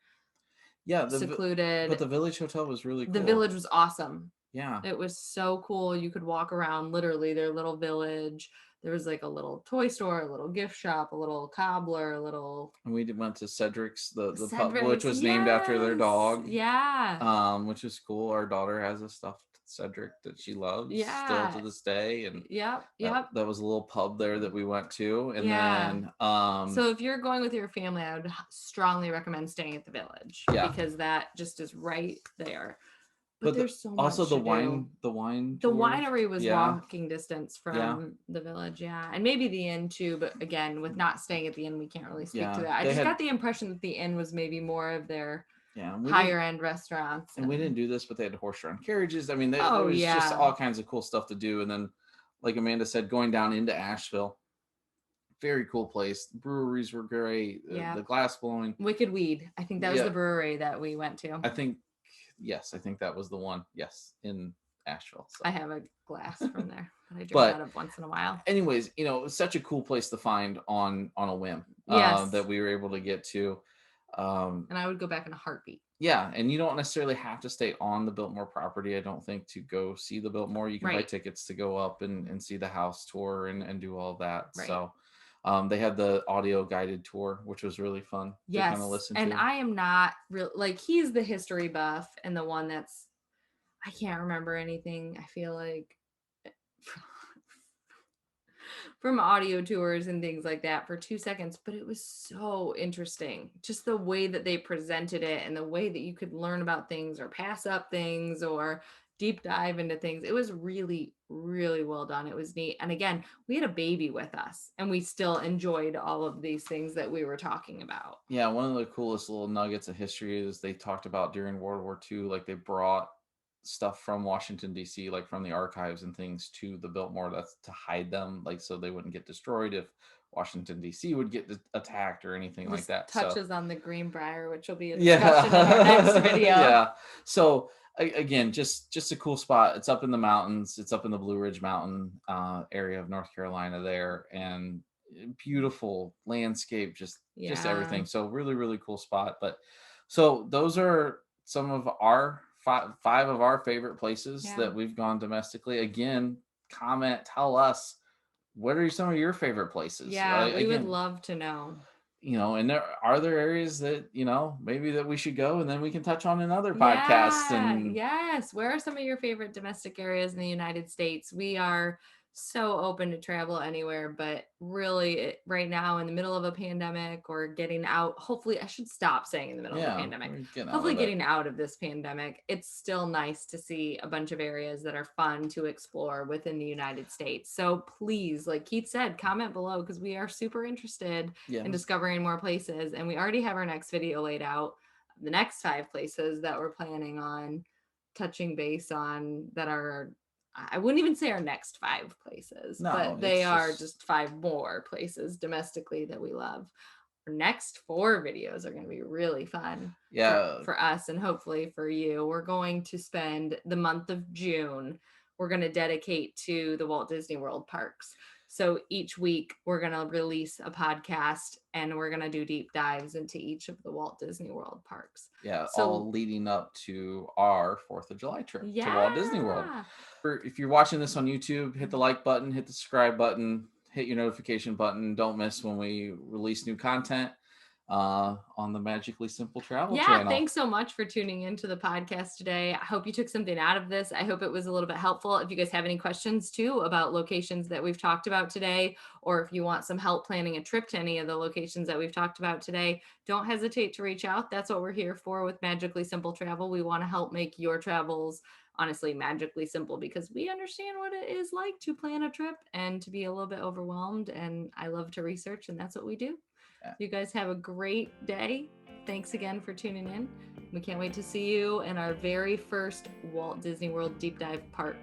Speaker 2: Yeah, but
Speaker 1: secluded.
Speaker 2: the Village Hotel was really
Speaker 1: The
Speaker 2: cool.
Speaker 1: Village was awesome.
Speaker 2: Yeah.
Speaker 1: It was so cool. You could walk around literally their little village. There was like a little toy store, a little gift shop, a little cobbler, a little
Speaker 2: And we went to Cedric's, the pub, which
Speaker 1: Cedric's.
Speaker 2: was named after their
Speaker 1: Yes.
Speaker 2: dog,
Speaker 1: Yeah.
Speaker 2: which is cool. Our daughter has a stuffed Cedric that she loves still to
Speaker 1: Yeah.
Speaker 2: this day, and
Speaker 1: Yep.
Speaker 2: that
Speaker 1: Yep.
Speaker 2: that was a little pub there that we went to, and
Speaker 1: Yeah.
Speaker 2: then
Speaker 1: So if you're going with your family, I would strongly recommend staying at the Village
Speaker 2: yeah,
Speaker 1: because that just is right there. But
Speaker 2: but
Speaker 1: there's so
Speaker 2: also
Speaker 1: much to do.
Speaker 2: the wine
Speaker 1: The
Speaker 2: tours,
Speaker 1: winery was
Speaker 2: yeah,
Speaker 1: walking distance
Speaker 2: yeah,
Speaker 1: from the Village, yeah, and maybe the inn too. But again, with not staying at the inn, we can't really speak to
Speaker 2: yeah.
Speaker 1: that. I
Speaker 2: They
Speaker 1: just
Speaker 2: had
Speaker 1: got the impression that the inn was maybe more of their
Speaker 2: yeah,
Speaker 1: higher end restaurants.
Speaker 2: and we didn't do this, but they had horse-drawn carriages. I mean, there
Speaker 1: Oh
Speaker 2: was just
Speaker 1: yeah,
Speaker 2: all kinds of cool stuff to do. And then, like Amanda said, going down into Asheville, very cool place. Breweries were great.
Speaker 1: yeah.
Speaker 2: The glass blowing.
Speaker 1: Wicked Weed. I think that was
Speaker 2: Yeah,
Speaker 1: the brewery that we went to.
Speaker 2: I think yes, I think that was the one. Yes, in Asheville. So.
Speaker 1: I have a glass from there that I drink out
Speaker 2: But
Speaker 1: of once in a while.
Speaker 2: anyways, it was such a cool place to find on a whim
Speaker 1: Yes,
Speaker 2: that we were able to get to.
Speaker 1: and I would go back in a heartbeat.
Speaker 2: Yeah, and you don't necessarily have to stay on the Biltmore property, I don't think, to go see the Biltmore. You can buy
Speaker 1: Right,
Speaker 2: tickets to go up and see the house tour and do all that.
Speaker 1: right.
Speaker 2: So they had the audio guided tour, which was really fun to kind of
Speaker 1: Yes,
Speaker 2: listen
Speaker 1: and
Speaker 2: to.
Speaker 1: I am not real like he's the history buff and the one that's I can't remember anything. I feel like from audio tours and things like that for 2 seconds, but it was so interesting. Just the way that they presented it and the way that you could learn about things or pass up things or deep dive into things. It was really, really well done. It was neat. And again, we had a baby with us and we still enjoyed all of these things that we were talking about.
Speaker 2: Yeah, one of the coolest little nuggets of history is they talked about during World War II, like they brought stuff from Washington D.C., like from the archives and things, to the Biltmore. That's to hide them, like so they wouldn't get destroyed if Washington D.C. would get attacked or anything like
Speaker 1: Just
Speaker 2: that. So
Speaker 1: touches on the Greenbrier, which will be a discussion in our next
Speaker 2: yeah,
Speaker 1: video.
Speaker 2: yeah. So again, just a cool spot. It's up in the mountains. It's up in the Blue Ridge Mountain area of North Carolina there, and beautiful landscape, just
Speaker 1: Yeah.
Speaker 2: everything. So really, really cool spot. But so those are some of our five of our favorite places
Speaker 1: Yeah.
Speaker 2: that we've gone domestically. Again, comment, tell us what are some of your favorite places.
Speaker 1: Yeah, we would
Speaker 2: Again,
Speaker 1: love to know.
Speaker 2: and there areas that maybe that we should go, and then we can touch on in other podcasts.
Speaker 1: Yeah,
Speaker 2: And
Speaker 1: yes. Where are some of your favorite domestic areas in the United States? We are so open to travel anywhere, but really right now in the middle of a pandemic or getting out, hopefully I should stop saying in the middle of a
Speaker 2: yeah,
Speaker 1: pandemic.
Speaker 2: we're getting out
Speaker 1: Hopefully
Speaker 2: of it.
Speaker 1: getting out of this pandemic, it's still nice to see a bunch of areas that are fun to explore within the United States. So please, like Keith said, comment below because we are super interested
Speaker 2: Yeah,
Speaker 1: in discovering more places. And we already have our next video laid out, the next 5 places that we're planning on touching base on that are I wouldn't even say our next 5 places,
Speaker 2: no,
Speaker 1: but they are just 5 more places domestically that we love. Our next 4 videos are going to be really fun
Speaker 2: yeah,
Speaker 1: for us and hopefully for you. We're going to spend the month of June, we're going to dedicate to the Walt Disney World parks. So each week we're going to release a podcast and we're going to do deep dives into each of the Walt Disney World parks.
Speaker 2: yeah,
Speaker 1: So
Speaker 2: all leading up to our 4th of July trip to Walt Disney World.
Speaker 1: yeah.
Speaker 2: If you're watching this on YouTube, hit the like button, hit the subscribe button, hit your notification button. Don't miss when we release new content. on the Magically Simple Travel
Speaker 1: Yeah,
Speaker 2: channel.
Speaker 1: thanks so much for tuning into the podcast today. I hope you took something out of this. I hope it was a little bit helpful. If you guys have any questions too about locations that we've talked about today, or if you want some help planning a trip to any of the locations that we've talked about today, don't hesitate to reach out. That's what we're here for with Magically Simple Travel. We want to help make your travels honestly magically simple, because we understand what it is like to plan a trip and to be a little bit overwhelmed. And I love to research, and that's what we do.
Speaker 2: Yeah.
Speaker 1: You guys have a great day. Thanks again for tuning in. We can't wait to see you in our very first Walt Disney World Deep Dive part.